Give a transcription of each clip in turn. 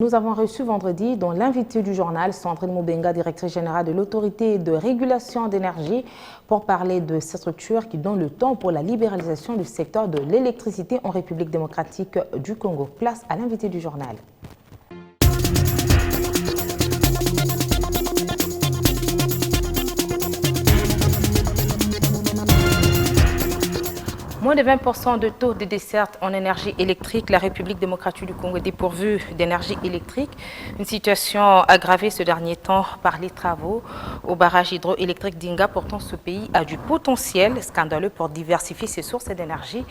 Nous avons reçu vendredi dans l'invité du journal Sandrine Moubenga, directrice générale de l'autorité de régulation d'énergie, pour parler de cette structure qui donne le temps pour la libéralisation du secteur de l'électricité en République démocratique du Congo. Place à l'invité du journal. Moins de 20% de taux de desserte en énergie électrique. La République démocratique du Congo est dépourvue d'énergie électrique. Une situation aggravée ce dernier temps par les travaux au barrage hydroélectrique d'Inga. Pourtant, ce pays a du potentiel scandaleux pour diversifier ses sources d'énergie.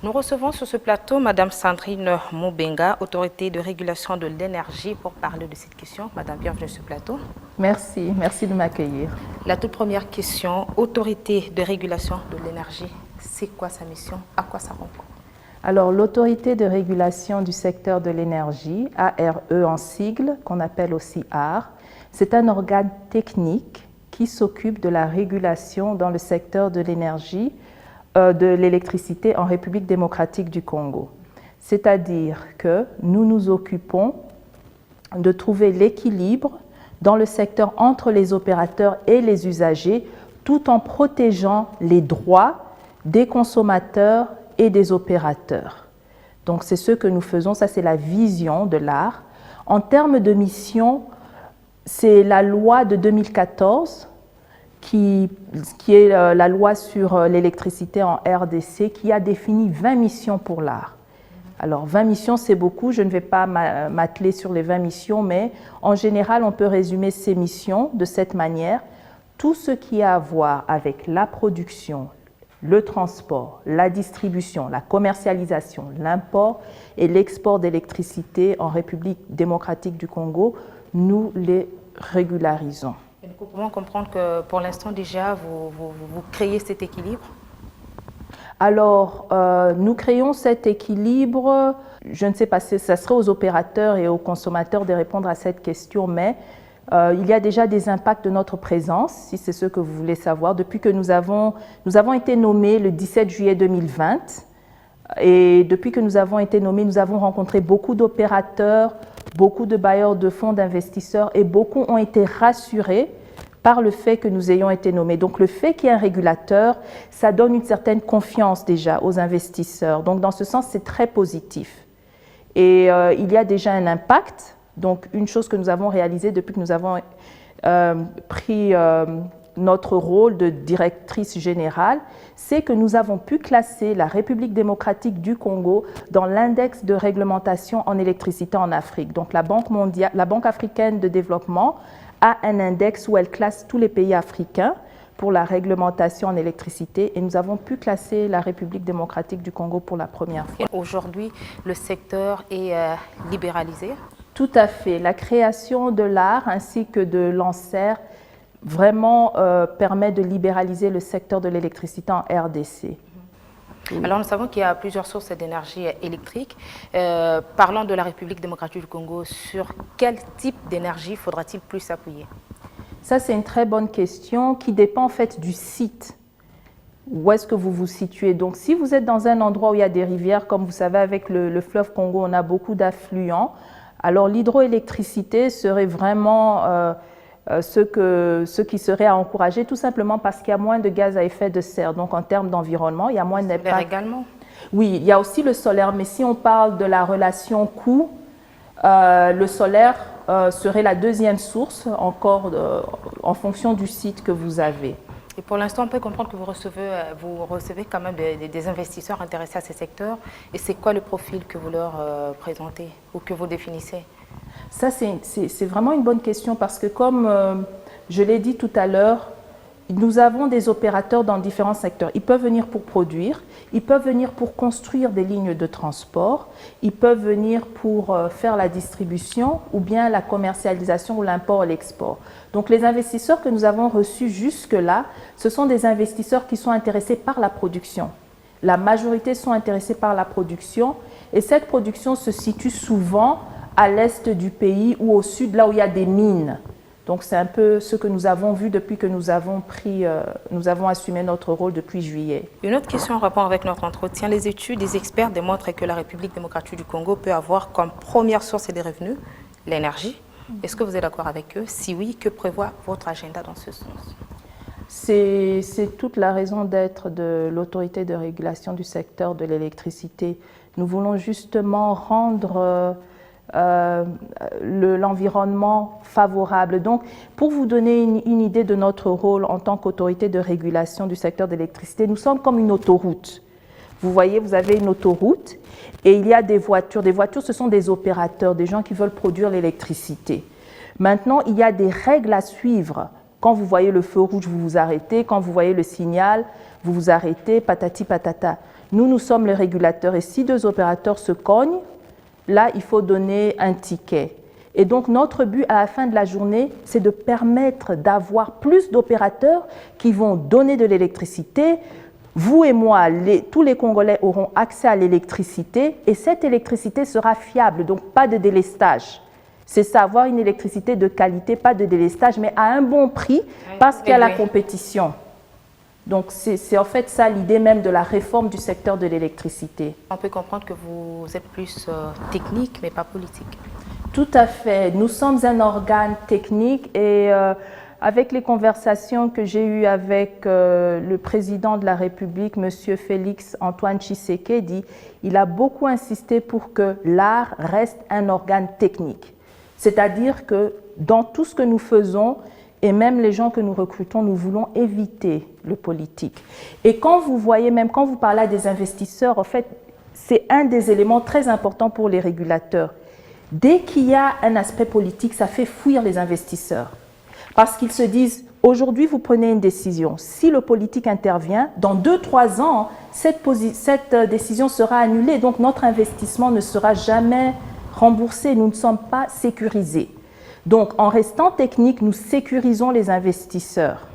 Nous recevons sur ce plateau Madame Sandrine Moubenga, autorité de régulation de l'énergie, pour parler de cette question. Madame, bienvenue sur ce plateau. Merci, merci de m'accueillir. La toute première question, autorité de régulation de l'énergie. C'est quoi sa mission? À quoi ça répond? Alors, l'autorité de régulation du secteur de l'énergie, ARE en sigle, qu'on appelle aussi AR, c'est un organe technique qui s'occupe de la régulation dans le secteur de l'énergie, de l'électricité en République démocratique du Congo. C'est-à-dire que nous nous occupons de trouver l'équilibre dans le secteur entre les opérateurs et les usagers, tout en protégeant les droits des consommateurs et des opérateurs. Donc c'est ce que nous faisons, ça c'est la vision de l'AR. En termes de mission, c'est la loi de 2014 qui est la loi sur l'électricité en RDC qui a défini 20 missions pour l'AR. Alors 20 missions c'est beaucoup, je ne vais pas m'atteler sur les 20 missions, mais en général on peut résumer ces missions de cette manière. Tout ce qui a à voir avec la production, le transport, la distribution, la commercialisation, l'import et l'export d'électricité en République démocratique du Congo, nous les régularisons. Et nous pouvons comprendre que pour l'instant déjà, vous créez cet équilibre? Alors, nous créons cet équilibre, je ne sais pas si ça serait aux opérateurs et aux consommateurs de répondre à cette question, mais il y a déjà des impacts de notre présence, si c'est ce que vous voulez savoir, depuis que nous avons été nommés le 17 juillet 2020. Et depuis que nous avons été nommés, nous avons rencontré beaucoup d'opérateurs, beaucoup de bailleurs de fonds, d'investisseurs, et beaucoup ont été rassurés par le fait que nous ayons été nommés. Donc le fait qu'il y ait un régulateur, ça donne une certaine confiance déjà aux investisseurs. Donc dans ce sens, c'est très positif. Et il y a déjà un impact. Donc, une chose que nous avons réalisée depuis que nous avons pris notre rôle de directrice générale, c'est que nous avons pu classer la République démocratique du Congo dans l'index de réglementation en électricité en Afrique. Donc, la Banque africaine de développement a un index où elle classe tous les pays africains pour la réglementation en électricité et nous avons pu classer la République démocratique du Congo pour la première fois. Aujourd'hui, le secteur est libéralisé? Tout à fait. La création de l'AR ainsi que de l'ANSER vraiment permet de libéraliser le secteur de l'électricité en RDC. Alors nous savons qu'il y a plusieurs sources d'énergie électrique. Parlons de la République démocratique du Congo. Sur quel type d'énergie faudra-t-il plus s'appuyer? Ça, c'est une très bonne question qui dépend en fait du site. Où est-ce que vous vous situez? Donc, si vous êtes dans un endroit où il y a des rivières, comme vous savez, avec le fleuve Congo, on a beaucoup d'affluents. Alors, l'hydroélectricité serait vraiment ce qui serait à encourager, tout simplement parce qu'il y a moins de gaz à effet de serre. Donc, en termes d'environnement, il y a moins d'impact. Le solaire également? Oui, il y a aussi le solaire, mais si on parle de la relation coût, le solaire serait la deuxième source, encore en fonction du site que vous avez. Et pour l'instant, on peut comprendre que vous recevez quand même des investisseurs intéressés à ces secteurs. Et c'est quoi le profil que vous leur présentez ou que vous définissez? Ça, c'est vraiment une bonne question parce que comme je l'ai dit tout à l'heure, nous avons des opérateurs dans différents secteurs. Ils peuvent venir pour produire, ils peuvent venir pour construire des lignes de transport, ils peuvent venir pour faire la distribution ou bien la commercialisation ou l'import et l'export. Donc les investisseurs que nous avons reçus jusque-là, ce sont des investisseurs qui sont intéressés par la production. La majorité sont intéressés par la production et cette production se situe souvent à l'est du pays ou au sud, là où il y a des mines. Donc c'est un peu ce que nous avons vu depuis que nous avons assumé notre rôle depuis juillet. Une autre question en rapport avec notre entretien. Les études des experts démontrent que la République démocratique du Congo peut avoir comme première source des revenus l'énergie. Est-ce que vous êtes d'accord avec eux? Si oui, que prévoit votre agenda dans ce sens? C'est toute la raison d'être de l'autorité de régulation du secteur de l'électricité. Nous voulons justement rendre l'environnement favorable. Donc, pour vous donner une idée de notre rôle en tant qu'autorité de régulation du secteur de l'électricité, nous sommes comme une autoroute. Vous voyez, vous avez une autoroute et il y a des voitures. Des voitures, ce sont des opérateurs, des gens qui veulent produire l'électricité. Maintenant, il y a des règles à suivre. Quand vous voyez le feu rouge, vous vous arrêtez. Quand vous voyez le signal, vous vous arrêtez, patati patata. Nous sommes les régulateurs et si deux opérateurs se cognent, là, il faut donner un ticket. Et donc, notre but à la fin de la journée, c'est de permettre d'avoir plus d'opérateurs qui vont donner de l'électricité. Vous et moi, tous les Congolais auront accès à l'électricité et cette électricité sera fiable, donc pas de délestage. C'est ça, avoir une électricité de qualité, pas de délestage, mais à un bon prix parce qu'il y a la compétition. Donc c'est en fait ça l'idée même de la réforme du secteur de l'électricité. On peut comprendre que vous êtes plus technique, mais pas politique. Tout à fait. Nous sommes un organe technique et avec les conversations que j'ai eues avec le président de la République, M. Félix Antoine Tshisekedi, il a beaucoup insisté pour que l'art reste un organe technique. C'est-à-dire que dans tout ce que nous faisons, et même les gens que nous recrutons, nous voulons éviter le politique. Et quand vous voyez, même quand vous parlez à des investisseurs, en fait, c'est un des éléments très importants pour les régulateurs. Dès qu'il y a un aspect politique, ça fait fuir les investisseurs. Parce qu'ils se disent, aujourd'hui, vous prenez une décision. Si le politique intervient, dans 2-3 ans, cette décision sera annulée. Donc, notre investissement ne sera jamais remboursé. Nous ne sommes pas sécurisés. Donc, en restant technique, nous sécurisons les investisseurs.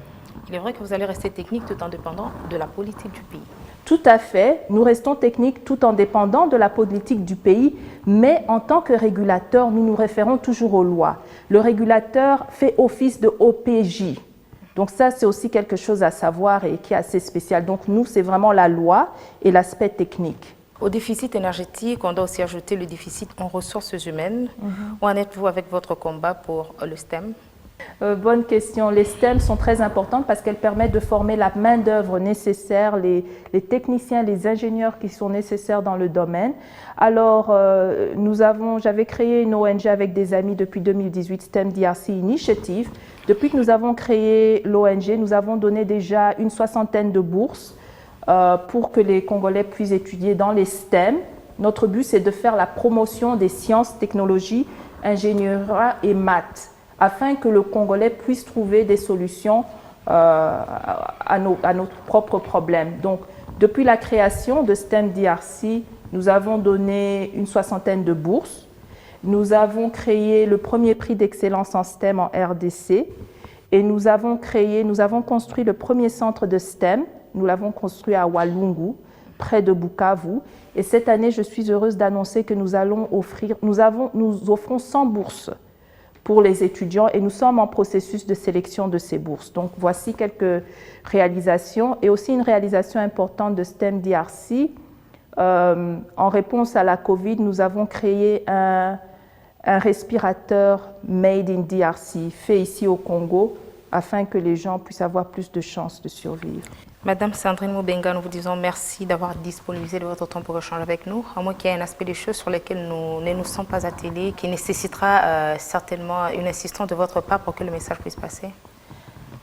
Il est vrai que vous allez rester technique tout en dépendant de la politique du pays. Tout à fait. Nous restons techniques tout en dépendant de la politique du pays, mais en tant que régulateur, nous nous référons toujours aux lois. Le régulateur fait office de OPJ. Donc ça, c'est aussi quelque chose à savoir et qui est assez spécial. Donc nous, c'est vraiment la loi et l'aspect technique. Au déficit énergétique, on doit aussi ajouter le déficit en ressources humaines. Où en êtes-vous avec votre combat pour le STEM? Bonne question. Les STEM sont très importantes parce qu'elles permettent de former la main-d'œuvre nécessaire, les techniciens, les ingénieurs qui sont nécessaires dans le domaine. Alors, j'avais créé une ONG avec des amis depuis 2018, STEM DRC Initiative. Depuis que nous avons créé l'ONG, nous avons donné déjà une 60aine de bourses pour que les Congolais puissent étudier dans les STEM. Notre but, c'est de faire la promotion des sciences, technologies, ingénierie et maths, afin que le Congolais puisse trouver des solutions à nos propres problèmes. Donc, depuis la création de STEM DRC, nous avons donné une 60aine de bourses. Nous avons créé le premier prix d'excellence en STEM en RDC et nous avons construit le premier centre de STEM. Nous l'avons construit à Walungu, près de Bukavu. Et cette année, je suis heureuse d'annoncer que nous offrons 100 bourses pour les étudiants et nous sommes en processus de sélection de ces bourses. Donc voici quelques réalisations et aussi une réalisation importante de STEM DRC. En réponse à la COVID, nous avons créé un respirateur made in DRC, fait ici au Congo, afin que les gens puissent avoir plus de chances de survivre. Madame Sandrine Mubenga, nous vous disons merci d'avoir disponibilisé de votre temps pour échanger avec nous. À moins qu'il y ait un aspect des choses sur lesquelles nous ne nous sommes pas attelés, qui nécessitera certainement une insistance de votre part pour que le message puisse passer.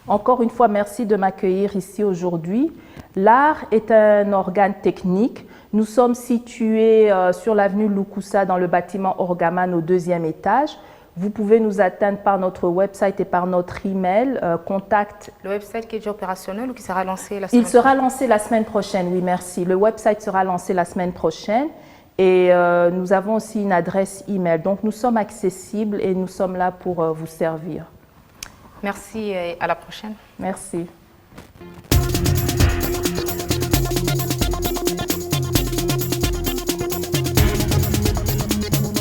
Encore une fois, merci de m'accueillir ici aujourd'hui. L'art est un organe technique. Nous sommes situés sur l'avenue Lukusa dans le bâtiment Orgaman au 2e étage. Vous pouvez nous atteindre par notre website et par notre email, contact. Le website qui est déjà opérationnel ou qui sera lancé la semaine prochaine? Il sera lancé la semaine prochaine, oui, merci. Le website sera lancé la semaine prochaine et nous avons aussi une adresse email. Donc nous sommes accessibles et nous sommes là pour vous servir. Merci et à la prochaine. Merci.